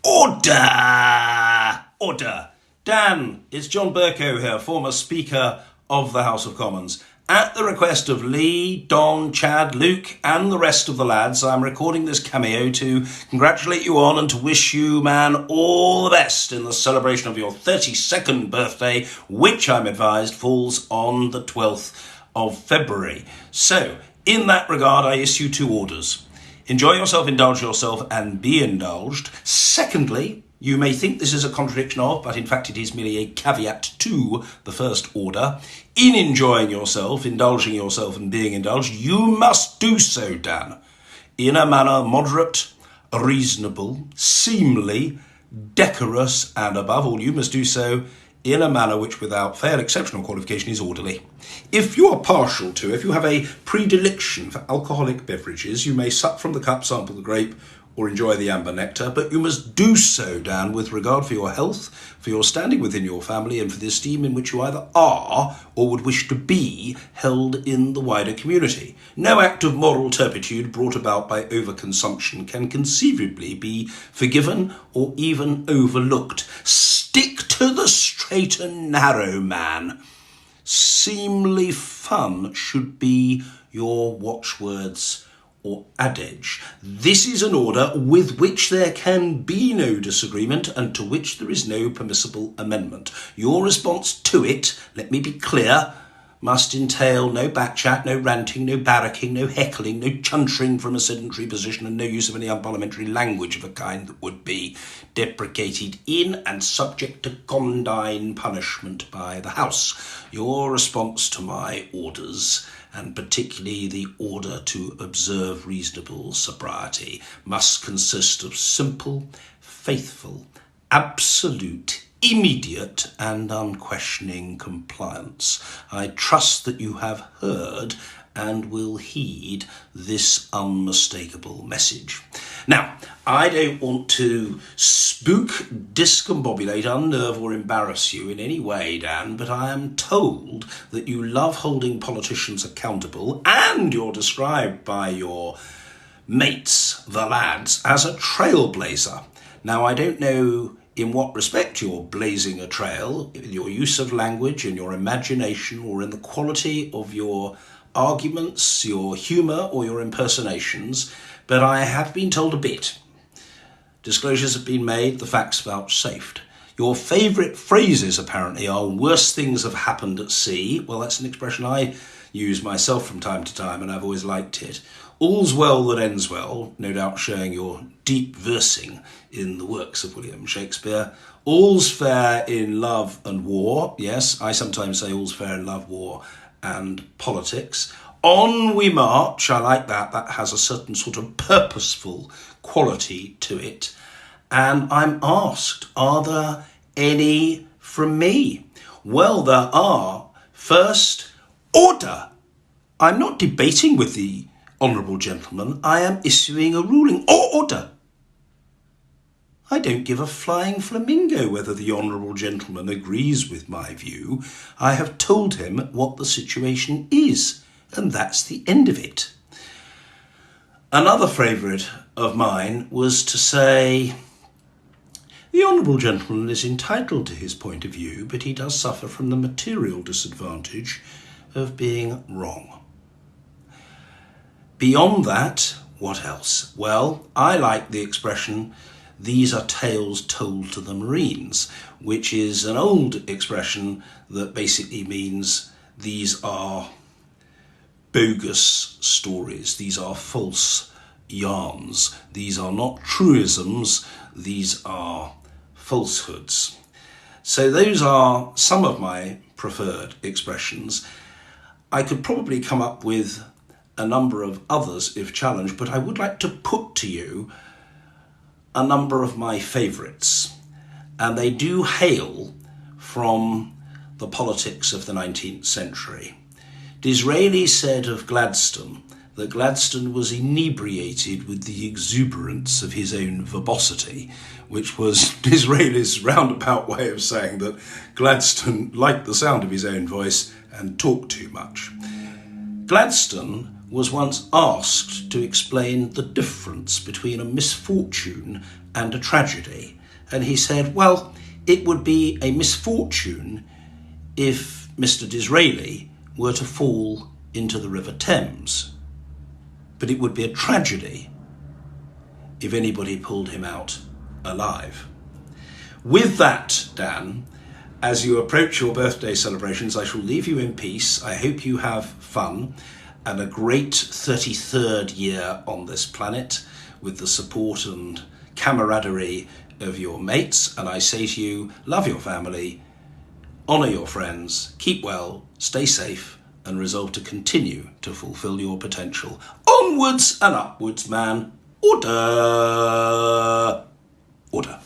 Order! Order! Dan, it's John Bercow here, former Speaker of the House of Commons. At the request of Lee, Don, Chad, Luke and the rest of the lads, I'm recording this cameo to congratulate you on and to wish you, man, all the best in the celebration of your 32nd birthday, which I'm advised falls on the 12th of February. So, in that regard, I issue two orders. Enjoy yourself, indulge yourself, and be indulged. Secondly, you may think this is a contradiction of, but in fact it is merely a caveat to the first order. In enjoying yourself, indulging yourself, and being indulged, you must do so, Dan, in a manner moderate, reasonable, seemly, decorous, and above all, you must do so in a manner which, without fair exceptional qualification, is orderly. If you are partial to, if you have a predilection for alcoholic beverages, you may sup from the cup, sample the grape, or enjoy the amber nectar, but you must do so, Dan, with regard for your health, for your standing within your family, and for the esteem in which you either are or would wish to be held in the wider community. No act of moral turpitude brought about by overconsumption can conceivably be forgiven or even overlooked. Stick to the straight and narrow, man. Seemly fun should be your watchwords or adage. This is an order with which there can be no disagreement and to which there is no permissible amendment. Your response to it, let me be clear, must entail no backchat, no ranting, no barracking, no heckling, no chuntering from a sedentary position, and no use of any unparliamentary language of a kind that would be deprecated in and subject to condign punishment by the House. Your response to my orders, and particularly the order to observe reasonable sobriety, must consist of simple, faithful, absolute, immediate and unquestioning compliance. I trust that you have heard and will heed this unmistakable message. Now, I don't want to spook, discombobulate, unnerve or embarrass you in any way, Dan, but I am told that you love holding politicians accountable and you're described by your mates, the lads, as a trailblazer. Now, I don't know in what respect you're blazing a trail, in your use of language, in your imagination, or in the quality of your arguments, your humour, or your impersonations, but I have been told a bit. Disclosures have been made, the facts vouchsafed. Your favourite phrases, apparently, are "worse things have happened at sea." Well, that's an expression I use myself from time to time, and I've always liked it. "All's well that ends well," no doubt showing your deep versing in the works of William Shakespeare. "All's fair in love and war." Yes, I sometimes say all's fair in love, war, and politics. "On we march." I like that. That has a certain sort of purposeful quality to it. And I'm asked, are there any from me? Well, there are. First, order. I'm not debating with the honourable gentleman. I am issuing a ruling. Order. I don't give a flying flamingo whether the honourable gentleman agrees with my view. I have told him what the situation is, and that's the end of it. Another favourite of mine was to say, the honourable gentleman is entitled to his point of view, but he does suffer from the material disadvantage of being wrong. Beyond that, what else? Well, I like the expression, "these are tales told to the Marines," which is an old expression that basically means these are bogus stories, these are false yarns, these are not truisms, these are falsehoods. So those are some of my preferred expressions. I could probably come up with a number of others if challenged, but I would like to put to you a number of my favourites, and they do hail from the politics of the 19th century. Disraeli said of Gladstone that Gladstone was inebriated with the exuberance of his own verbosity, which was Disraeli's roundabout way of saying that Gladstone liked the sound of his own voice and talked too much. Gladstone was once asked to explain the difference between a misfortune and a tragedy. And he said, well, it would be a misfortune if Mr. Disraeli were to fall into the River Thames, but it would be a tragedy if anybody pulled him out alive. With that, Dan, as you approach your birthday celebrations, I shall leave you in peace. I hope you have fun and a great 33rd year on this planet with the support and camaraderie of your mates. And I say to you, love your family, honour your friends, keep well, stay safe, and resolve to continue to fulfil your potential. Onwards and upwards, man. Order. Order.